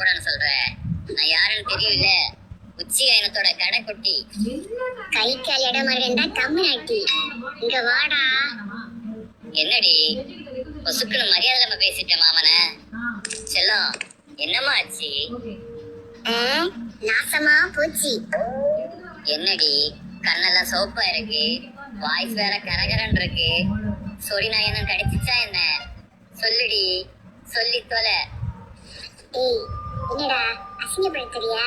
போடான்னு சொல்ற? நான் யாருன்னு தெரியும்ல, உச்சி ஐனத்தோட கடைக்குட்டி. கை கால் இடம் இருந்தா கம்மியாட்டி இங்க வாடா. என்னடி பொசுக்குன்னு மரியாதை நம்ம பேசிட்டேன் மாமனை. செல்லம் என்னம்மா ஆச்சு? நாசமா போச்சு. என்னடி கண்ணெல்லாம் சோப்பா இருக்கு, வாய்ஸ் வேற கரகரன் இருக்கு. சொரி நான் என்ன கடிச்சிச்சா என்ன? சொல்லுடி, சொல்லி தொலை. ஏய் என்னடா அசிங்கப்படுத்துறியா?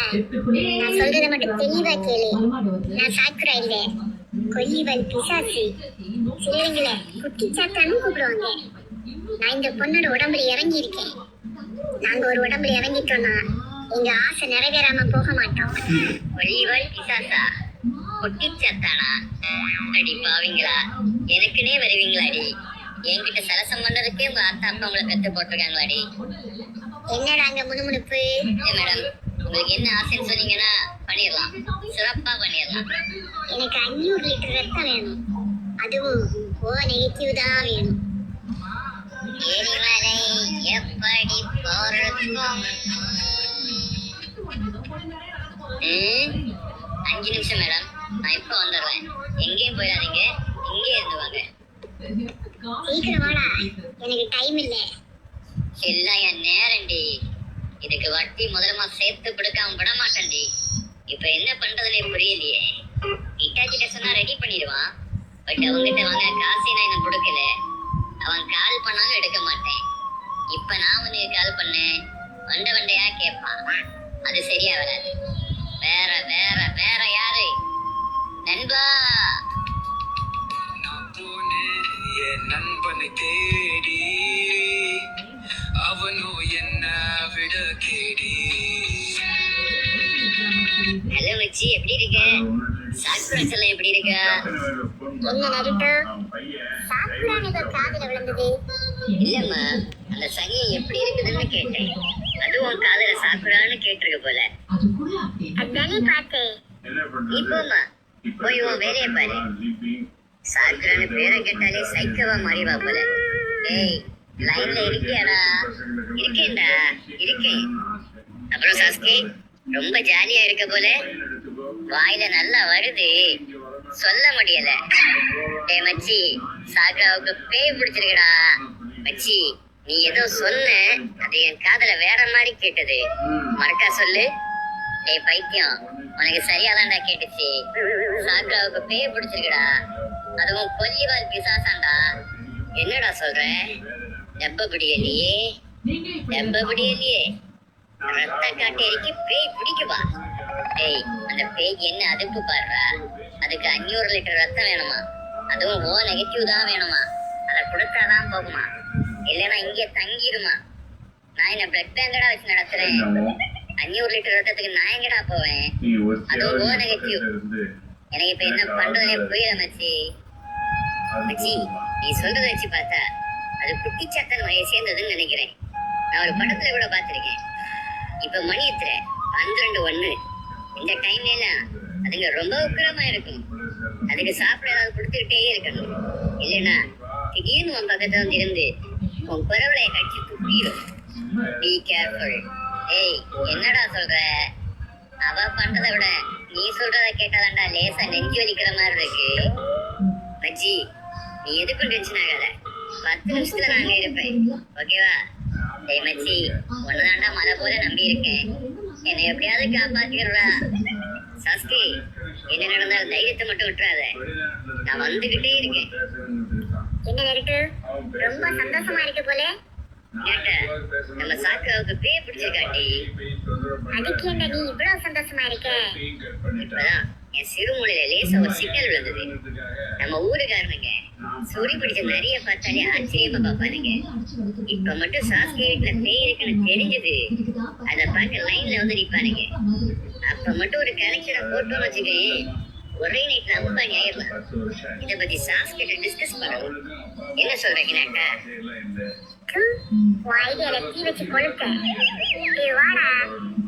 நான் சொல்றத மட்டும் தெளிவா கேளு. நான் சாக்குறா இல்ல, கொல்லிவல் பிசாசு. சிலவங்கள குட்டி சாத்தான்னு கூப்பிடுவாங்க. நான் இந்த பொண்ணோட உடம்புல இறங்கி இருக்கேன். நாங்க ஒரு உடம்புல இறங்கிட்டோம்னா எங்க ஆசை நிறைவேறாம போக மாட்டோம். கொல்லிவல் பிசாசா? குட்டி சாத்தானா? அடி பாவீங்களா, எனக்குனே வருவீங்களாடி? என்கிட்ட சலசம் பண்றதுக்கே உங்க அத்தா அப்பா உங்களை பெத்து போட்டிருக்காங்களாடி. என்னடா அங்க முணுமுணுப்பு? மேடம், உங்களுக்கு என்ன ஆசைன்னு சொன்னீங்கன்னா பண்ணிடலாம், சிறப்பா பண்ணிடலாம். எனக்கு 500 லிட்டர் ரத்தம் வேணும். அதுவும் ஓ நெகட்டிவ் தான் வேணும். எரிமலை எப்படி போறதுக்கும் 5 நிமிஷம் மேடம், நான் இப்ப வந்துடுறேன். எங்கேயும் போயிடாதீங்க, இங்கே இருந்து வாங்க. சீக்கிரம் வாடா, எனக்கு டைம் இல்ல. எல்லாம் என் நேரண்டி. இதுக்கு வட்டி முதலமா சேர்த்து கொடுக்காம விட மாட்டேன்டி. இப்ப என்ன பண்றதுனே புரியலையே. இட்டாச்சிட்ட சொன்னா ரெடி பண்ணிடுவான். பட் அவங்ககிட்ட வாங்க காசே நான் எனக்கு கொடுக்கல. அவன் கால் பண்ணாலும் எடுக்க மாட்டேன். இப்ப நான் உனக்கு கால் பண்ணேன், வண்டையா கேட்பான். அது சரியா வராது. வேற வேற வேற யாரு? நண்பா, நண்பனை தேடி அவனோ என்ன விட கேடி. ஹலோ மச்சி, எப்படி இருக்க? சாக்குரா செல்லம் எப்படி இருக்க? என்ன நருட்டோ, சாக்குரான் ஏதோ காதுல விழுந்தது. இல்லம்மா, அந்த சனியை எப்படி இருக்குதுன்னு கேட்டேன். அதுவும் காதல சாக்குறான்னு கேட்டிருக்க போல. அதானே பார்த்தேன். நீ போமா, போய் உன் வேலையை பாரு. சாக்குறான்னு பேரை கேட்டாலே சைக்கவா மாறிவா போல. ஏய், லைன்ல இருக்கியாடா? இருக்கேன்டா, இருக்கேன். அப்புறம் சாஸ்கி, ரொம்ப ஜாலியா இருக்க போல. வாயில நல்லா வருது, சொல்ல முடியல. டேய் மச்சி, சாக்ராவுக்கு பேய் பிடிச்சிருக்கடா. மச்சி, நீ ஏதோ சொன்ன, அது என் காதுல வேற மாதிரி கேட்டது. மறக்கா சொல்லு. டேய் பைத்தியம், உனக்கு சரியாதான்டா கேட்டுச்சு. சாக்ராவுக்கு பேய் பிடிச்சிருக்கடா, அதுவும் கொல்லிவால் பிசாசாண்டா. என்னடா சொல்ற? டெப்ப பிடிக்கலையே, டெப்ப பிடிக்கலையே. ரத்த காட்டேரிக்கு பேய் பிடிக்குமா? டேய், அந்த பேய்க்கு என்ன அதுப்பு பாடுறா? அதுக்கு 500 லிட்டர் ரத்தம் வேணுமா? அதுவும் ஓ நெகட்டிவ் தான் வேணுமா? அதை கொடுத்தாதான் போகுமா? இல்லைன்னா இங்கே தங்கிடுமா? நான் என்ன பிளட் பேங்கடா வச்சு நடத்துறேன்? 500 லிட்டர் ரத்தத்துக்கு நான் எங்கடா போவேன்? அதுவும் ஓ நெகட்டிவ். எனக்கு இப்ப என்ன பண்றதுனே புரியல மச்சி. மச்சி, நீ சொல்றத வச்சு பார்த்தா அது குட்டிச்சாத்தன் வகையை சேர்ந்ததுன்னு நினைக்கிறேன். நான் ஒரு படத்துல கூட பார்த்திருக்கேன். இப்ப மணி எத்தனை? 12:01. இந்த டைம்ல எல்லாம் அதுங்க ரொம்ப உக்கிரமா இருக்கும். அதுக்கு சாப்பிட ஏதாவது கொடுத்துக்கிட்டே இருக்கணும். இல்லைன்னா திடீர்னு உன் பக்கத்துல வந்து இருந்து உன் குரவலையை கட்சி துப்பிடும். Be careful. ஏய், என்னடா சொல்ற? அவ பண்றதை விட நீ சொல்றத கேட்டாதான்டா லேசா நெஞ்சு வலிக்கிற மாதிரி இருக்கு. மச்சி, நீ எதுக்கும் டென்ஷன் ஆகாத. 10 நிமிஷத்துல நான் அங்க இருப்பேன், ஓகேவா? டேய் மச்சி, உன்னதாண்டா மலை போல நம்பி இருக்கேன். என்னை எப்படியாவது காப்பாத்திடுறா. சாஸ்கி, என்ன நடந்தாலும் தைரியத்தை மட்டும் விட்டுறாத. நான் வந்துகிட்டே இருக்கேன். என்ன நருட்டோ, ரொம்ப சந்தோஷமா இருக்கு போல. கேட்ட, நம்ம சாக்காவுக்கு பேய் பிடிச்சிருக்காட்டி. அதுக்கு என்ன நீ இவ்வளவு சந்தோஷமா இருக்க? இப்பதான் என் சிறுமூலையில லேசா ஒரு சிக்கல் விழுந்தது. நம்ம ஊருக்காரனுங்க சொறி பிடிச்ச நிறைய பார்த்தாலே ஆச்சரியமா பாப்பானுங்க. இப்ப மட்டும் சாஸ்கி வீட்டுல பேய் இருக்குன்னு தெரிஞ்சது, அத பார்க்க லைன்ல வந்து நிப்பானுங்க. அப்ப மட்டும் ஒரு கலெக்ஷனை போட்டோம்னு வச்சுக்கேன், ஒரே நைட்ல அம்பானி ஆயிடலாம். இத பத்தி சாஸ்கிட்ட டிஸ்கஸ் பண்ணணும். என்ன சொல்றீங்கன்னாக்கா? ஐடியால தீ வச்சு கொளுத்த. வாடா,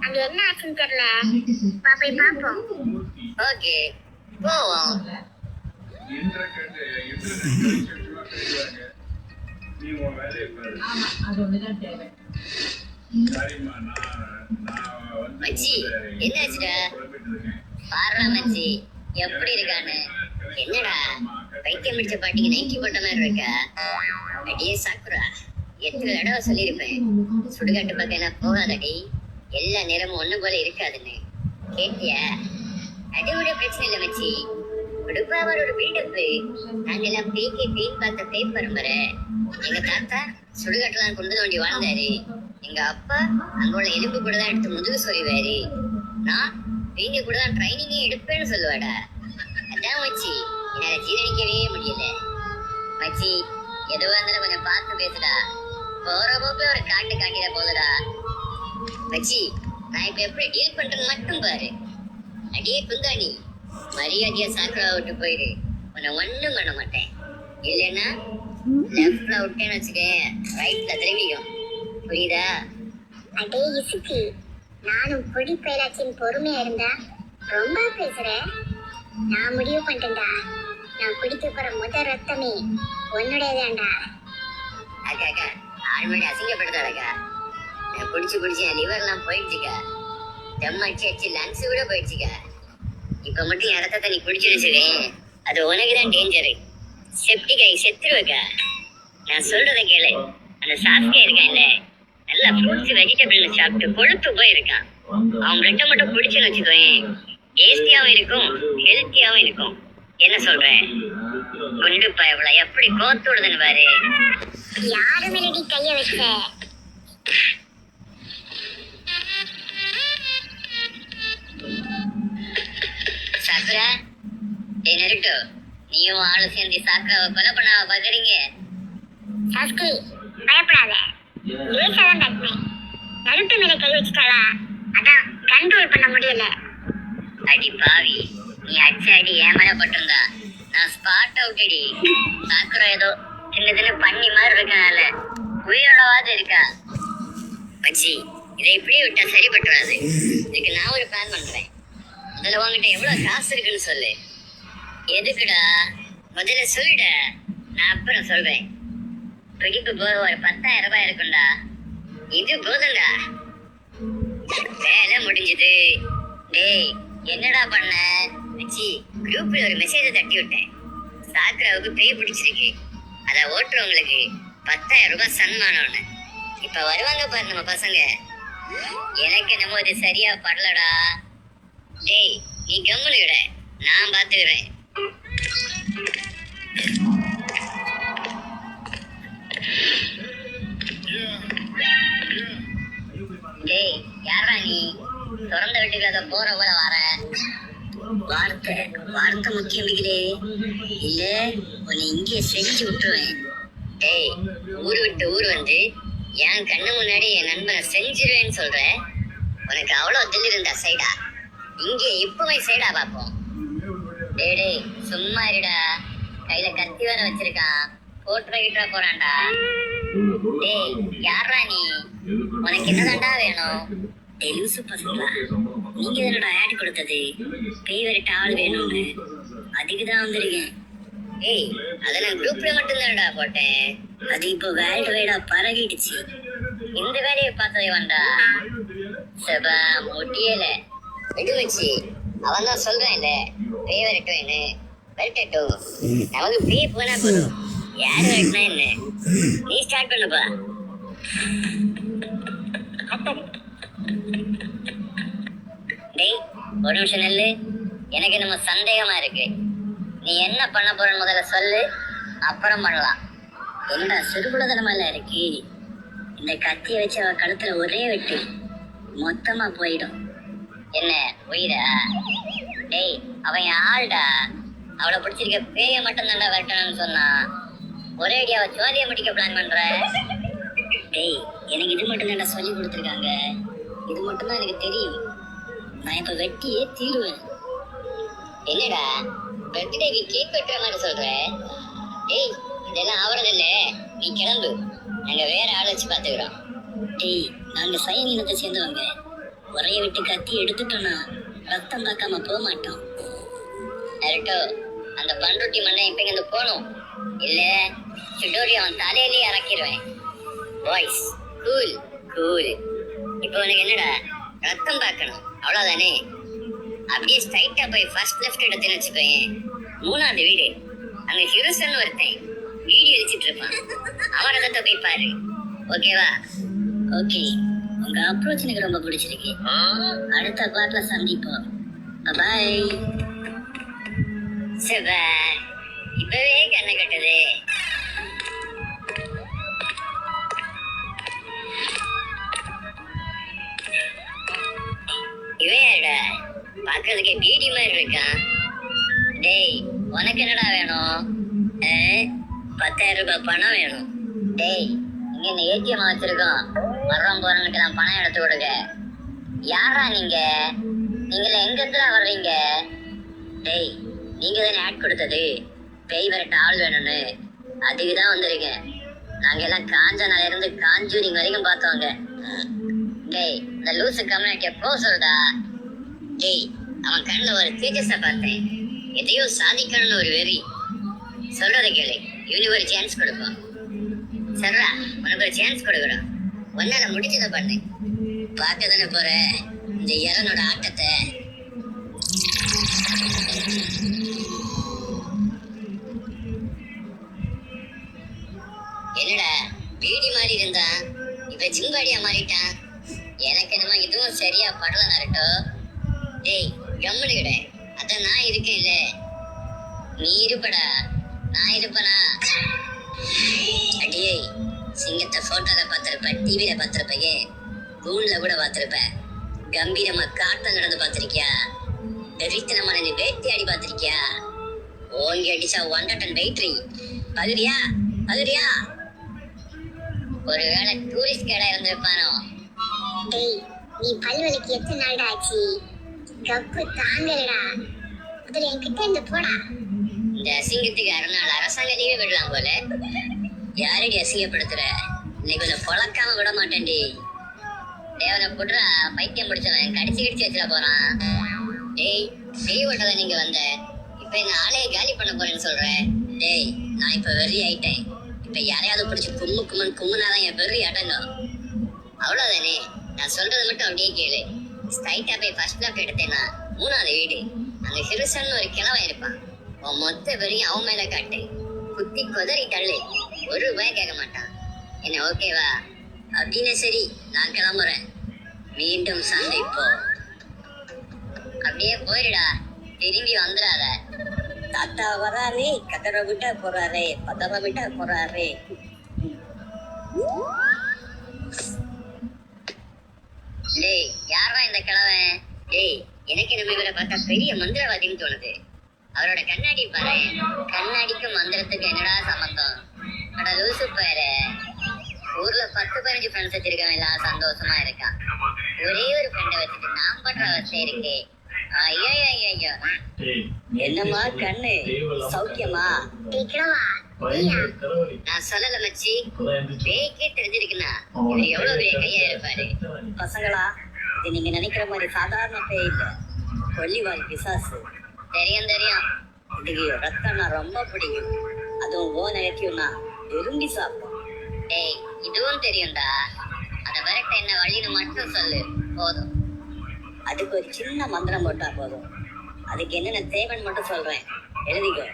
அங்க என்ன ஆச்சுன்னு தெரியல, போய் பாப்போம். ஓகே, போவோம். மச்சி என்னாச்சுடா? பாருடா மச்சி எப்படி இருக்கான்னு. என்னடா பைத்தியம் பிடிச்ச பாட்டிக்கு நைட்டி போட்ட மாதிரி இருக்கா? அடியே சாக்குரா, எத்தனை தடவை சொல்லியிருப்பேன் சுடுகாட்டு பக்கம் எல்லாம் போகாதடி, எல்லா நேரமும் ஒண்ணு போல இருக்காதுன்னு. கேட்டியா? அது கூட பிரச்சனை இல்லை மச்சி. கொடுப்பாவர் ஒரு பில்டப். நாங்கெல்லாம் பேக்கி பெயின் பார்த்த பேய் பரம்பரை. எங்க தாத்தா சுடுகாட்டுலாம் கொண்டு தோண்டி வாழ்ந்தாரு. எங்க அப்பா அங்க உள்ள எலும்பு கூட தான் எடுத்து முதுகு சொல்லுவாரு. நான் வீங்க கூட தான் ட்ரைனிங்கே எடுப்பேன்னு சொல்லுவாடா. அதான் மச்சி என்னால ஜீரணிக்கவே முடியல. மச்சி எதுவா இருந்தாலும் கொஞ்சம் பார்த்து பேசுடா. போற போக்குல ஒரு காட்டு காட்டிட போதுடா. மச்சி நான் இப்ப எப்படி டீல் பண்றேன்னு மட்டும் பாரு. அடியே குந்தாணி, மரியாதையா சாக்கடா விட்டு போயிரு. உன்னை ஒண்ணும் பண்ண மாட்டேன். இல்லைன்னா லெஃப்ட்ல விட்டேன்னு வச்சுக்கேன், ரைட்ல திரும்பிக்கும். புரியுதா? அடே இசுக்கு, நானும் பொடி பயிலாச்சின் பொறுமையா இருந்தா ரொம்ப பேசுற. நான் முடிவு பண்ணிட்டேன்டா, நான் குடிக்க போற முதல் ரத்தமே உன்னுடையதான்டா. அக்கா அக்கா ஆழ்மடி அசிங்கப்படுத்தாடக்கா. நான் குடிச்சு என் லிவர்லாம் போயிடுச்சுக்கா. தம் அடிச்சு லங்ஸ் கூட போயிடுச்சுக்கா. இப்ப மட்டும் என் ரத்தத்தை நீ குடிச்சுடுச்சுவேன், அது உனக்குதான் டேஞ்சரு. செப்டிக்காய் செத்துருவக்கா. நான் சொல்றத கேளு. அந்த சாஸ்கே இருக்கான்ல, நல்லா ஃப்ரூட்ஸ் வெஜிடபிள் சாப்பிட்டு கொழுத்து போயிருக்கான். அவன் பிளட்டை மட்டும் குடிச்சுன்னு வச்சுக்குவேன், டேஸ்டியாவும் இருக்கும் ஹெல்த்தியாவும் இருக்கும். என்ன சொல்றேன்? குண்டு பயவுல எப்படி கோத்து விடுதுன்னு பாரு. யாரு மேலடி கைய வச்ச? சாக்குரா, ஏ நெருட்டோ, நீயும் ஆளு சேர்ந்து சாக்குராவை கொலை பண்ண பாக்குறீங்க. சாஸ்கி பயப்படாத, லேசாதான் தட்டினேன். நருட்டு மேல கை வச்சுட்டாளா, அதான் கண்ட்ரோல் பண்ண முடியல. அடி பாவி, நீ அடிச்ச அடி என் மேல பட்டிருந்தா நான் ஸ்பாட் அவுட்டடி. சாக்குரா ஏதோ சின்ன பண்ணி மாதிரி இருக்கனால உயிரோடவாது இருக்கா. மச்சி இதை இப்படியே விட்டா சரிப்பட்டுறாது. இதுக்கு நான் ஒரு பிளான் பண்றேன். முதல்ல உங்ககிட்ட எவ்வளவு காசு இருக்குன்னு சொல்லு. எதுக்குடா? முதல்ல சொல்லுடா, நான் அப்புறம் சொல்றேன். பிடிப்பு போக ஒரு 10,000 ரூபாய் இருக்கும்டா. இது போதும்டா, வேலை முடிஞ்சது. டேய் என்னடா பண்ண? மச்சி குரூப்ல ஒரு மெசேஜை தட்டி விட்டேன். சாக்குராவுக்கு பேய் பிடிச்சிருக்கு, அதை ஓட்டுறவங்களுக்கு 10,000 ரூபாய் சன்மானம்னு. இப்ப வருவாங்க பாரு நம்ம பசங்க. எனக்கு என்னமோ இது சரியா படலடா. டேய் நீ கம்முனு விட, நான் பாத்துக்கிறேன். டேய் யாரா நீ? திறந்த வீட்டுக்காக போற போல வர. வார்த்தை முக்கியம் இல்ல, உன்னை இங்கே செஞ்சு விட்டுருவேன். டேய் ஊரு விட்டு ஊர் வந்து என் கண்ணு முன்னாடி என் நண்பனை செஞ்சிருவேன்னு சொல்ற. உனக்கு அவ்வளவு தில் இருந்தா சைடா, இங்கே இப்பவே சைடா பாப்போம். டேய் சும்மா இருடா, கையில கத்தி வேற வச்சிருக்கான், போட்டுற போறான்டா. டேய் யாரா நீ? உனக்கு என்னதான்டா வேணும்? டெலுசு பசங்களா, நீங்க என்னடா ஆட் கொடுத்தது பேய் வரட்ட ஆள் வேணும்னு? அதுக்குதான் வந்திருக்கேன். ஏய் அதை நான் குரூப்ல மட்டும்தான்டா போட்டேன், அது இப்போ வேர்ல்டு வைடா பரவிடுச்சு. இந்த வேலையை பார்த்ததே வேண்டா செபா முட்டியல விடு வச்சு. அவன் தான் சொல்றான்ல பேய் வரட்டும்னு. வரட்டும், நமக்கு பேய் போனா போதும், யாரு வரட்டுனா என்ன. நீ ஸ்டார்ட் பண்ணுப்பா. டேய் ஒரு நிமிஷம் நெல்லு, எனக்கு நம்ம சந்தேகமா இருக்கு. நீ என்ன பண்ண போறன்னு முதல்ல சொல்லு, அப்புறம் பண்ணலாம். என்னடா சிறுகுலதனமால இருக்கு. இந்த கத்தியை வச்சு அவ கழுத்துல ஒரே வெட்டு மொத்தமா போயிடும். என்ன உயிரா? டேய் அவன் ஆள்டா, அவளை பிடிச்சிருக்க பேய மட்டும் தாண்டா வரட்டணும்னு சொன்னா. ஒரே அடி அவ ஜோதியை முடிக்க பிளான் பண்ற. டேய் எனக்கு இது மட்டும் தாண்டா சொல்லி கொடுத்துருக்காங்க, இது மட்டும் தான் எனக்கு தெரியும். நான் இப்ப வெட்டியே தீருவேன். என்னடா பர்த்டேக்கு கேக் வெட்டுற மாதிரி சொல்ற? டேய் இதெல்லாம் ஆவறது இல்ல, நீ கிளம்பு, நாங்க வேற ஆள் வச்சு பாத்துக்கிறோம். டேய் நாங்க சைன் இனத்தை சேர்ந்தவங்க, ஒரே விட்டு கத்தி எடுத்துட்டோம்னா ரத்தம் பார்க்காம போக மாட்டோம். நருட்டோ அந்த பண்ருட்டி மண்ணை இப்ப இங்க போகணும், இல்ல சுடோரி அவன் தலையிலேயே இறக்கிடுவேன். Boys cool cool. இப்போ உனக்கு என்னடா ரத்தம் பார்க்கணும் அவ்வளவுதானே? அப்படியே ஸ்ட்ரைட்டா போய் ஃபர்ஸ்ட் லெஃப்ட் எடுத்துன்னு வச்சுக்கோயேன், 3வது வீடு. அங்க ஹிருசன் ஒருத்தன் வீடியோ அடிச்சிட்டு இருப்பான், அவன் ரத்தத்தை போய் பாரு. ஓகேவா? ஓகே, உங்க அப்ரோச் எனக்கு ரொம்ப பிடிச்சிருக்கு. அடுத்த பார்ட்ல சந்திப்போம். பாய். சிவா, இப்பவே கண்ணை கட்டுது. இவையாடா பாக்குறதுக்கு பிடி மாதிரி இருக்கான். டேய், உனக்கு என்னடா வேணும்? 10,000 ரூபாய் பணம் வேணும். டேய், இங்க இந்த ஏடிஎம் வச்சிருக்கோம், வர்றோம் போறவனுக்கு நான் பணம் எடுத்து கொடுங்க. யாரா நீங்க? நீங்கள எங்க இருந்து வர்றீங்க? டேய், நீங்க தானே ஆட் கொடுத்தது பேய் விரட்ட ஆள் வேணும்னு, அதுக்குதான் வந்திருக்கேன். நாங்க எல்லாம் காஞ்சனால இருந்து காஞ்சூரிங் வரைக்கும் பார்த்தோங்க. டேய், இந்த லூசு கம்யூனிட்டிய போ சொல்டா. டேய், அவன் கண்ணுல ஒரு தேஜஸ பார்த்தேன், எதையோ சாதிக்கணும்னு ஒரு வெறி. சொல்றத கேளு, இவனுக்கு ஒரு சான்ஸ் கொடுப்போம். சரிடா, உனக்கு ஒரு சான்ஸ் கொடுக்குறோம். ஒன்னால முடிச்சதை பண்ணு. பார்க்க தானே போற இந்த இறனோட ஆட்டத்தை. என்னடா பீடி மாதிரி இருந்தான், இப்ப ஜிம்பாடியா மாறிட்டான். எனக்கு என்னமா இதுவும் சரியா படல நரட்டோ. டேய், கம்முனுக்கிட, அதான் நான் இருக்கேன் இல்ல. நீ இருப்படா, நான் இருப்பனா? அடியே, சிங்கத்தை போட்டோல பார்த்திருப்ப, டிவியில பார்த்திருப்ப, கூண்ல கூட பார்த்திருப்ப. கம்பீரமா காட்டம் நடந்து பார்த்திருக்கியா? வெறித்தனமான நீ வேட்டையாடி பார்த்திருக்கியா? ஓங்கி அடிச்சா 100 டன் வெயிட்ரி. பகுதியா பகுதியா? ஒருவேளை டூரிஸ்ட் கேடா இருந்திருப்பானோ? டேய், நீ பல்வலிக்கு எத்தனை நாள்டா ஆச்சு? கப்பு தாங்கலடா, முதல்ல என்கிட்ட இருந்து போடா. இந்த அசிங்கத்துக்கு அறநாள் அரசாங்கத்தையே விடலாம் போல. யாரடி அசிங்கப்படுத்துற? இன்னைக்கு கொஞ்சம் பொழக்காம விட மாட்டேன்டி. தேவனை புடுறா, பைத்தியம் பிடிச்சவன் கடிச்சு வச்சிட போறான். டேய், பேய் ஓட்டத நீங்க வந்த, இப்ப இந்த ஆளையை காலி பண்ண போறேன்னு சொல்ற. டேய், நான் இப்ப வெறி ஆயிட்டேன். இப்ப யாரையாவது பிடிச்சி கும்முனாதான் என் வெறி அடங்கும். அவ்வளவுதானே, நான் சொல்றது மட்டும் அப்படியே கேளு. ஸ்ட்ரைட்டா போய் ஃபர்ஸ்ட் லெஃப்ட் எடுத்தேன்னா 3வது வீடு. அங்க ஹிருசன் ஒரு கிழவன் இருப்பான். உன் மொத்த வெறியும் அவன் மேல காட்டு, குத்தி கொதறி தள்ளு, ₹1 கேட்க மாட்டான். என்ன ஓகேவா? அப்படின்னு சரி, நான் கிளம்புறேன். மீண்டும் சந்திப்போம். அப்படியே போயிடுடா, திரும்பி வந்துடாத. தாத்தா வராரு, கதற விட்டா போறாரு, பதற விட்டா போறாரு. டேய், யாரா இந்த கிழவன்? டேய், எனக்கு நம்ம இவரை பார்த்தா பெரிய மந்திரவாதின்னு தோணுது. அவரோட கண்ணாடி பாரு, கண்ணாடிக்கும் மந்திரத்துக்கு என்னடா சம்பந்தம்? அட லூசு பாரு, ஊர்ல 10-15 ஃப்ரெண்ட்ஸ் வச்சிருக்கவன் எல்லாம் சந்தோஷமா இருக்கான். ஒரே ஒரு ஃப்ரெண்டை வச்சுட்டு நான் பண்ற அவஸ்தை இருக்கு. ஐயோ ஐயோ, என்னம்மா கண்ணு, சௌக்கியமா? நான் சொல்லல மச்சி, பேய்க்கே தெரிஞ்சிருக்குன்னா இவர் எவ்வளவு பெரிய கையா இருப்பாரு. பசங்களா, இது நீங்க நினைக்கிற மாதிரி சாதாரண பேய் இல்ல, கொல்லிவால் பிசாசு. தெரியும் தெரியும், இதுக்கு ரத்தம்னா ரொம்ப பிடிக்கும், அதுவும் ஓ நெகட்டிவ்னா விரும்பி சாப்பிடும். டேய், இதுவும் தெரியும்டா, அதை விரட்ட என்ன வழின்னு மட்டும் சொல்லு போதும். அதுக்கு ஒரு சின்ன மந்திரம் போட்டா போதும். அதுக்கு என்னென்ன தேவைன்னு மட்டும் சொல்றேன், எழுதிக்கோ.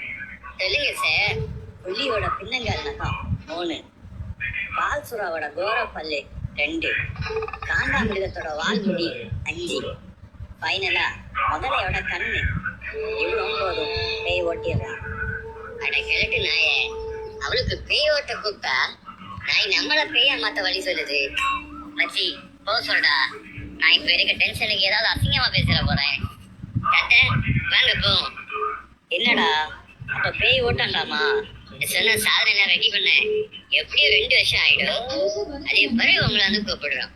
சொல்லுங்க சார். புள்ளியோட பின்னங்கால் நகம் 3, பால் சுறாவோட கோர பல்லு 2, காண்டாமிருகத்தோட வால் முடி 5, ஃபைனலா முதலையோட கண்ணு. இவ்வளோ போதும், பேய் ஓட்டிடலாம். அட கிழட்டு நாயே, அவளுக்கு பேய் ஓட்ட கூப்பிட்டா நாய் நம்மள பேயா மாத்த வழி சொல்லுது. மச்சி போ சொல்டா, நான் இப்ப இருக்க டென்ஷனுக்கு ஏதாவது அசிங்கமா பேசிட போறேன். வாங்க போ. என்னடா, அப்ப பேய் ஓட்டாண்டாமா? சொன்ன சாதனை எல்லாம் ரெடி பண்ண எப்படியும் 2 வருஷம் ஆயிடும். அதே பிறகு உங்களை வந்து கூப்பிடுறோம்.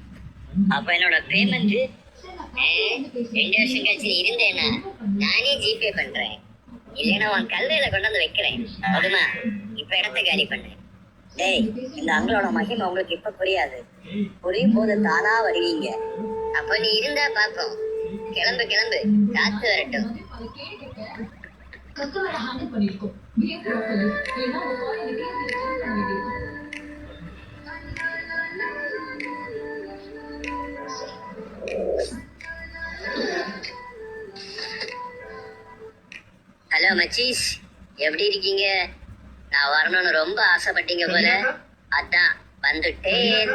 அப்ப என்னோட பேமெண்ட் 2 வருஷம் கழிச்சு நீ இருந்தேன்னா நானே ஜிபே பண்றேன், இல்லைன்னா உன் கல்லையில கொண்டு வந்து வைக்கிறேன். போதுமா? இப்ப இடத்த காலி பண்ணு. டேய், இந்த அங்களோட மகிமை உங்களுக்கு இப்ப புரியாது, புரியும் போது தானா வருவீங்க. அப்போ நீ இருந்தா பாப்போம். கிளம்பு கிளம்பு, காத்து வரட்டும். மச்சீஸ், எப்படி இருக்கீங்க? நான் வரணும்னு ரொம்ப ஆசைப்பட்டீங்க போல, அதான் வந்துட்டேன்.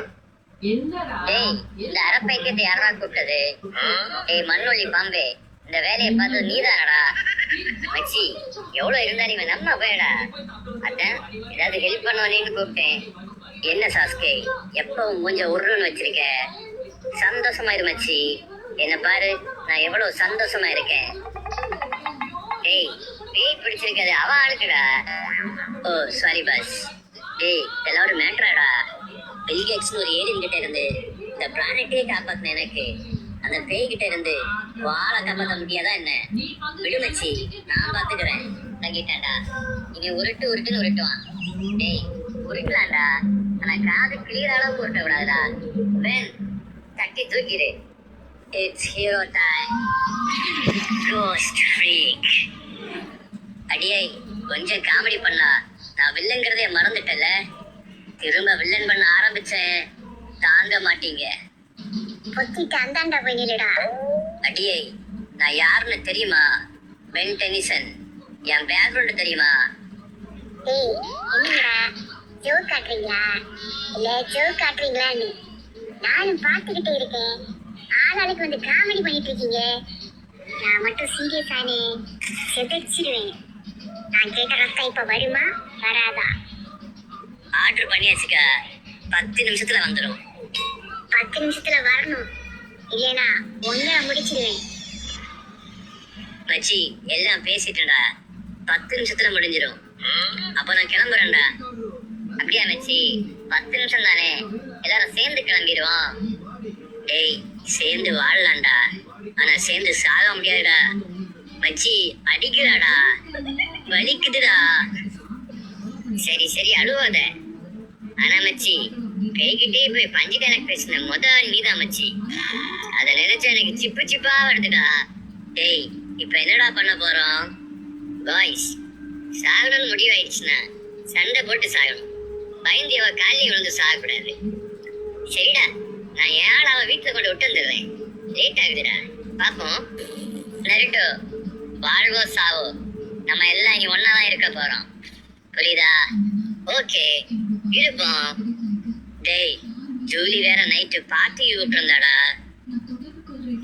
டேய், இந்த அரப்பைக்கிட்ட யாரா கூப்பிட்டது? டேய் மண்ணொல்லி பாம்பே, இந்த வேலையை பார்த்து நீதானடா? மச்சி, எவ்வளவு இருந்தா நீங்க நம்ம போயடா. அதான் ஏதாவது ஹெல்ப் பண்ணுவானேன்னு கூப்பிட்டேன். என்ன சாஸ்கே, எப்பவும் கொஞ்சம் உருன்னு வச்சிருக்க? சந்தோஷமா இரு மச்சி. என்ன பாரு, நான் எவ்வளவு சந்தோஷமா இருக்கேன். டேய், பேய் பிடிச்சிருக்காது அவ ஆளுக்குடா. ஓ சாரி பாஸ். டேய், இதெல்லாம் ஒரு மேட்டராடா. பில்கேட்ஸ்னு ஒரு ஏலியன் கிட்ட இருந்து இந்த பிளானட்டே காப்பாத்தின எனக்கு அந்த பேய் கிட்ட இருந்து வாழை காப்பாற்ற முடியாதா என்ன? விடுமச்சி, நான் பாத்துக்கிறேன். தங்கிட்டான்டா. இனி உருட்டுன்னு உருட்டுவான். டேய், உருட்டலாம்டா, ஆனா காது கிளியர் அளவுக்கு உருட்ட கூடாதுடா. வேன் தட்டி தூக்கிடு. It's hero time. Ghost freak. அடியை, கொஞ்சம் காமெடி பண்ணா. நான் வில்லங்கிறதே மறந்துட்டல. திரும்ப வில்லன் பண்ண ஆரம்பிச்சேன், தாங்க மாட்டீங்க. பொத்திட்டு அந்தாண்டா போய் நில்லுடா. அடியை, நான் யாருன்னு தெரியுமா? Pen Denison. என் பேக்ரவுண்ட் தெரியுமா? டேய், என்னங்கடா ஜோக் காட்டுறீங்களா? இல்ல ஜோக் காட்டுறீங்களான்னு நானும் பார்த்துக்கிட்டே இருக்கேன். ஆளாளுக்கு வந்து காமெடி பண்ணிட்டு இருக்கீங்க. நான் மட்டும் சீரியஸானே செதச்சிடுவேன். நான் கேட்ட ரத்தம் இப்ப வருமா வராதா? ஆர்டர் பண்ணியாச்சுக்கா, 10 நிமிஷத்துல வந்துடும். 10 நிமிஷத்துல வரணும், இல்லைனா ஒன்ன முடிச்சிடுவேன். மச்சி, எல்லாம் பேசிட்டேன்டா. 10 நிமிஷத்துல முடிஞ்சிடும். அப்ப நான் கிளம்புறேன்டா. அப்படியா மச்சி? 10 நிமிஷம் தானே, எல்லாரும் சேர்ந்து கிளம்பிடுவோம். டேய், சேர்ந்து வாழலாம்டா, ஆனா சேர்ந்து சாக முடியாதுடா. மச்சி, அடிக்கிறாடா, வலிக்குதுடா. சரி சரி, அழுவாத. ஆனா மச்சி, பேய்கிட்டே போய் பஞ்சு கணக்கு பேசின முதல் நீதான் மச்சி. அதை நினைச்சா எனக்கு சிப்பு சிப்பா வருதுடா. டேய், இப்ப என்னடா பண்ண போறோம்? பாய்ஸ், சாகணும்னு முடிவாயிடுச்சுன்னா சண்டை போட்டு சாகணும். பயந்தியவ காலையை விழுந்து சாகக்கூடாது. சரிடா, நான் ஏழாவ வீட்டுல கொண்டு விட்டு வந்துடுறேன். லேட் ஆகுதுடா. பாப்போம். நருட்டோ, வாழ்வோ சாவோ, நம்ம எல்லாம் இனி ஒன்னாதான் இருக்க போறோம். புரியுதா? ஓகே, இருப்போம். டேய், ஜூலி வேற நைட்டு பார்ட்டி கூப்பிட்டுருந்தாடா.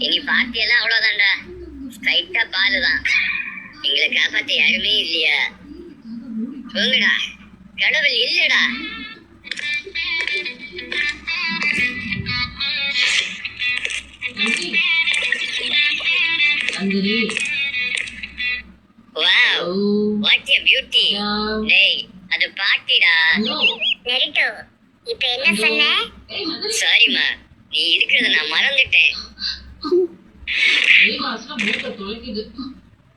இனி பார்ட்டி எல்லாம் அவ்வளவுதான்டா, ஸ்ட்ரைட்டா பாலு தான். எங்களை காப்பாத்த யாருமே இல்லையா? போங்கடா, கடவுள் இல்லடா. Wow, what a beauty. டேய், அது பாட்டிடா. நரிட்டோ, இப்ப என்ன சொன்ன? சாரிமா, நீ இருக்கிறத நான் மறந்துட்டேன்.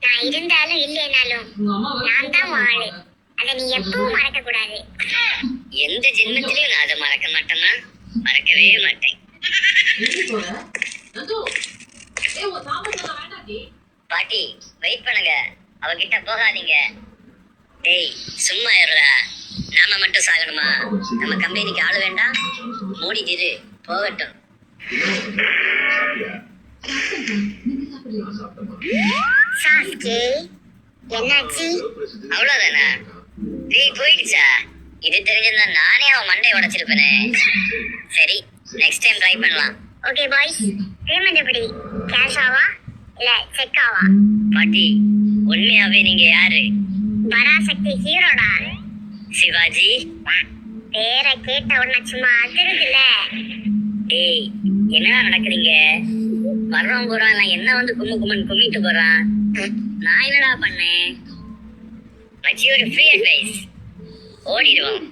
நான் இருந்தாலும் இல்லைனாலும் நான் தான் ஆளு. அதை நீ எப்பவும் மறக்க கூடாது. எந்த ஜென்மத்திலையும் நான் அதை மறக்க மாட்டேன்னா மறக்கவே மாட்டேன். பாட்டி, வெயிட் பண்ணுங்க, அவகிட்ட போகாதீங்க. டேய், சும்மா இருடா. நாம மட்டும் சாகணுமா? நம்ம கம்பெனிக்கு ஆளு வேண்டாம். மூடிட்டு போகட்டும். சாஸ்கே, என்னாச்சு? அவ்வளவுதானா? டேய், போயிடுச்சா? இது தெரிஞ்சிருந்தா நானே அவன் மண்டை உடைச்சிருப்பேனே. சரி, நெக்ஸ்ட் டைம் ட்ரை பண்ணலாம். ஓகே பாய்ஸ், பேமெண்ட் எப்படி? கேஷ் ஆவா இல்ல செக் ஆவா? பாட்டி, உண்மையாவே நீங்க யாரு? பராசக்தி ஹீரோடா. சிவாஜி. பேரை கேட்ட உடனே சும்மா அதிருதுல. டேய், என்னடா நடக்குறீங்க? வர்றவங்க போறான், என்ன வந்து கும்முன்னு கும்மிட்டு போறான். நான் என்னடா பண்ணேன்? மச்சி, ஒரு ஃப்ரீ அட்வைஸ். ஓடிடுவோம்.